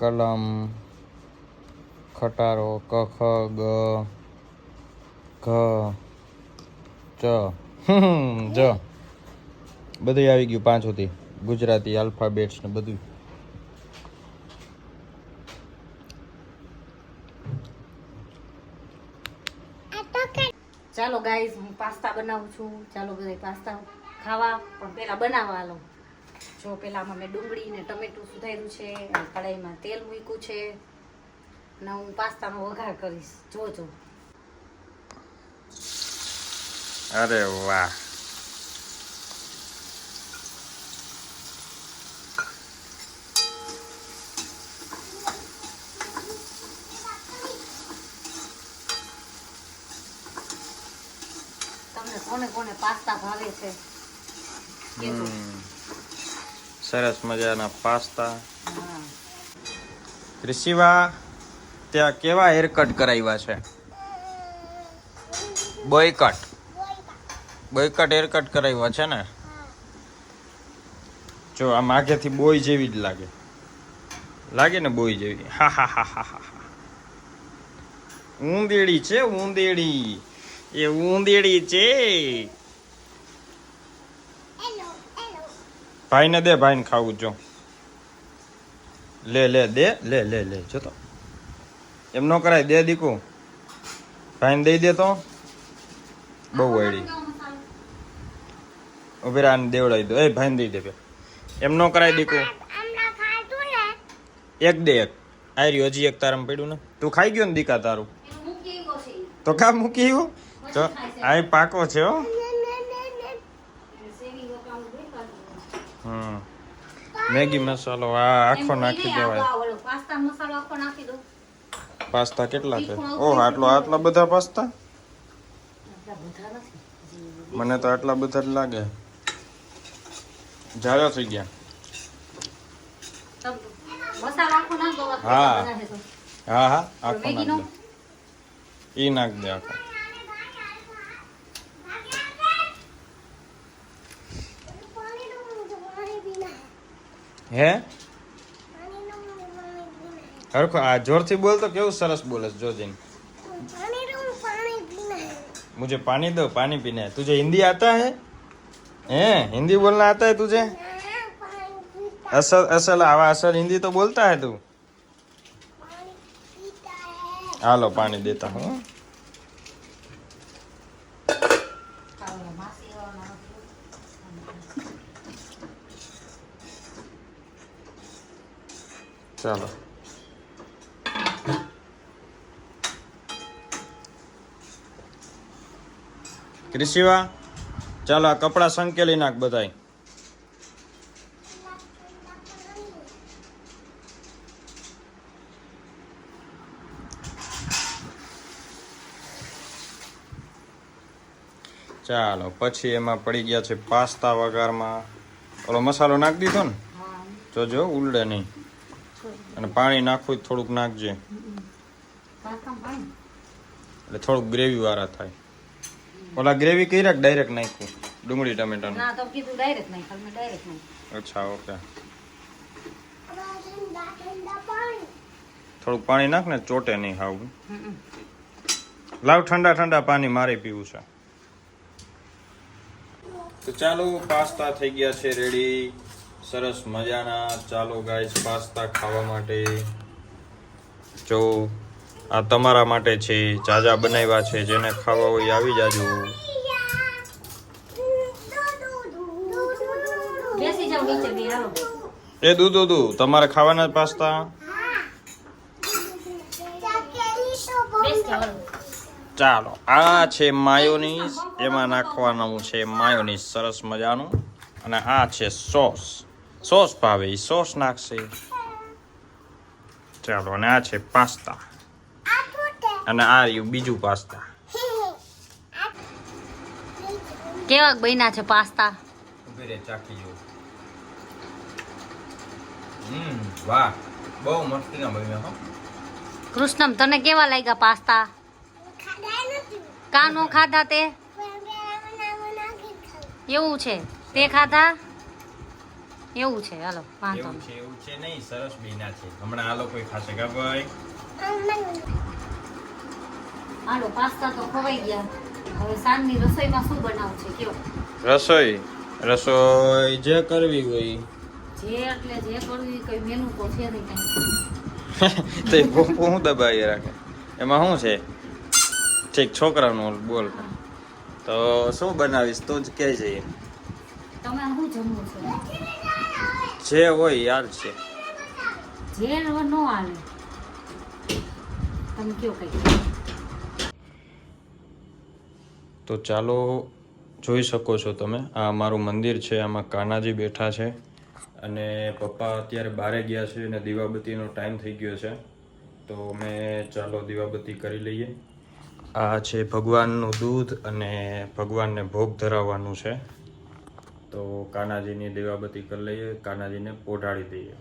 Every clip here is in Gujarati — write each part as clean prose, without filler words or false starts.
કલમ, ખટારો, ક ખ ગ ઘ ચ જ બધું આવી ગયું 5 સુધી. ગુજરાતી આલ્ફાબેટ્સ ને બધું. ચાલો ગાઈઝ હું પાસ્તા બનાવું છું. ચાલો બધા પાસ્તા ખાવા, પણ પહેલા બનાવવા હાલો. જો પહેલામાં મેં ડુંગળી ને ટમેટું સુધાર્યું છે, અને કઢાઈમાં તેલ મૂક્યું છે, અને હું પાસ્તાનો વઘાર કરીશ. જોજો. અરે વાહ, તમને કોને કોને પાસ્તા ભાવે છે કહેજો. સરસ મજાના પાસ્તા. હા. રિશિવા, ત્યાં કેવા હેરકટ કરાવ્યા છે? બોયકટ હેરકટ કરાવ્યા છે ને? જો આમ આગેથી બોય જેવી જ લાગે ને, બોય જેવી. હા હા હા હા હા. ઊંદેડી છે, ઊંદેડી. એ ઊંદેડી છે. ભાઈને દે, ભાઈને ખાવું. જો લે જો તો એમ નો કરાય. દે દીકુ, ભાઈને દઈ દે તો. બહુ વાયડી. ઉભી રાને દેવડાવી દો. એ ભાઈને દઈ દે. એમ નો કરાય દીકુ. એક દે, એક આર્યું. હજી એક તારામાં પડ્યું ને. તું ખાઈ ગયો ને દીકા તારું? તો કા મૂકી આવ્યો? તો આ પાકો છે હો. મેગી મસાલો આ આખો નાખી દેવાય. પાસ્તા મસાલો આખો નાખી દો. પાસ્તા કેટલા છે? ઓહ, આટલા બધા પાસ્તા? મને તો આટલા બધા જ લાગે. જાડો થઈ ગયા. મસાલો આખો નાખ દો. હા. બનાવે તો. હા આખો મેગીનો? નાખ દે. ઈ નાખ દે આખો. હે હરખો આ જોરથી બોલ તો કેવું સરસ બોલે જોજીન. मुझे पानी दो, पानी पीना है. तुझे हिंदी आता है? हिंदी बोलना आता है तुझे? असल हिंदी तो बोलता है तू. हालो पानी देता हूँ. ચાલો ક્રિશિવા, ચાલો આ કપડા સંકેલી નાખ બધાય. ચાલો પછી એમાં પડી ગયા છે પાસ્તા વઘારમાં. ઓલો મસાલો નાખી દીધો ને? જોજો ઉલડે નહીં. અને પાણી નાખવું થોડુંક નાખજે, એટલે થોડુંક ગ્રેવી વાળા થાય. ઓલા ગ્રેવી કર્યા કે ડાયરેક્ટ નાખ્યું ડુંગળી ટમેટાનું? ના, તો કીધું ડાયરેક્ટ નહીં, તમે ડાયરેક્ટ નહીં. અચ્છા, ઓકે. થોડુંક પાણી નાખ ને, ચોટે નહીં ખાવું. લાવ ઠંડા પાણી મારે પીવું છે. તો ચાલો પાસ્તા થઈ ગયા છે રેડી, સરસ મજાના. ચાલો ગાઈસ પાસ્તા ખાવા માટે. જો આ તમારા માટે છે, જાજા બનાવ્યા છે. જેને ખાવા હોય આવી જાજો. બેસી જાવ નીચે બે, હાલો. એ દૂધ તમારે ખાવાના પાસ્તા? બેસ જાવ. ચાલો આ છે માયોનીઝ, એમાં નાખવાનું છે માયોનીઝ સરસ મજાનું. અને આ છે સોસ ભાવે એ સોસ નાખશે. ચાલો, અને આ છે પાસ્તા, અને આ રહ્યું બીજું પાસ્તા. કેવા બન્યા છે પાસ્તા? ચાખી જો. વાહ, બહુ મસ્તી ના બન્યા હો. કૃષ્ણમ, તને કેવા લાગ્યા પાસ્તા? કાનો ખાધા તે? એવું છે, તે ખાધા? એવું છે હાલો વાંધો એવું નહીં. છે એવું છે નહીં, સરસ બીના છે. હમણાં આ લોકો ખાશે કા ભાઈ? હાલો પાસ્તા તો ખવાઈ ગયા. હવે સાંજની રસોઈમાં શું બનાવવું છે કયો? રસોઈ જે કરવી હોય જે એટલે જે કરવું એ કઈ મેનુ તો છે નહીં કાંઈ. તો એ પપ્પુ હું દબાવી રાખે એમાં શું છે? ઠીક, છોકરાનું બોલ. તો શું બનાવીશ તો જ કે જઈએ. તમે શું જમવું છે? જે હોય યાર છે. જે હવે નો હાલે તમે કયો કઈ. તો ચાલો, જોઈ શકો છો તમે, આ અમારું મંદિર છે. આમાં કાનાજી બેઠા છે અને પપ્પા અત્યારે બહારે ગયા છે અને દીવાબત્તીનો ટાઈમ થઈ ગયો છે. તો અમે ચાલો દીવાબત્તી કરી લઈએ. આ છે ભગવાનનું દૂધ અને ભગવાનને ભોગ ધરાવવાનું છે. તો કાનાજીની દીવાબત્તી કરી લઈએ, કાનાજીને પોઢાડી દઈએ.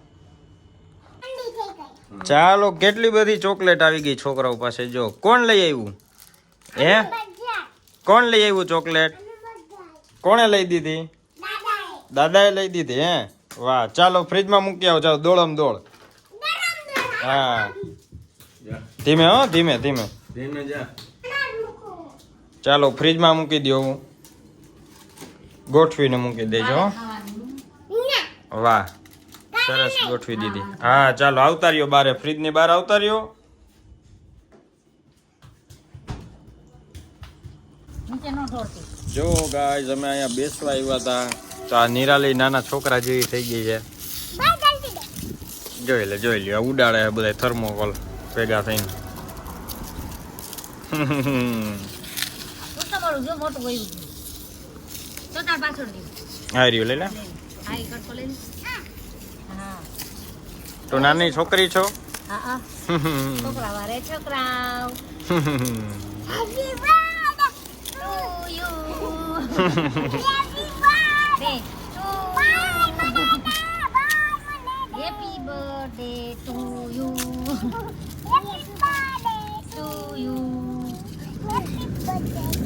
ચાલો, કેટલી બધી ચોકલેટ આવી ગઈ છોકરાઓ પાસે. જો કોણ લઈ આવ્યું? હે, કોણ લઈ આવ્યું ચોકલેટ? કોણે લઈ દીધી? દાદાએ લઈ દીધી. હે, વાહ. ચાલો ફ્રીજમાં મૂકી આવો. ચાલો દોડમ દોડ. હા, ધીમે હો, ધીમે ધીમે ધીમે જા. ચાલો ફ્રીજમાં મૂકી દો, ગોઠવીને મૂકી દેજો હો. વાહ, સરસ ગોઠવી દીધી. હા ચાલો આવતા રહ્યો બારે, ફ્રીજની બહાર આવતા રહ્યો. નીચે નો ઢોળતી. જો ગાઈઝ, અમે અહીંયા બેસવા આવ્યા હતા તો આ નિરાલી નાના છોકરા જેવી થઈ ગઈ છે. જોઈ લ્યો ઉડાડે બધા થર્મોકોલ ભેગા થઈને. તમારું જો મોટું વયું છે તો તાર પાછળ દી. આ રહ્યું લઈ લે. હા ઈ કટકો લઈ લે. હા તો નાની છોકરી છો? હા હા છોકરા વારે છોકરા Happy birthday to you. Happy birthday to you. Happy birthday to you. Happy birthday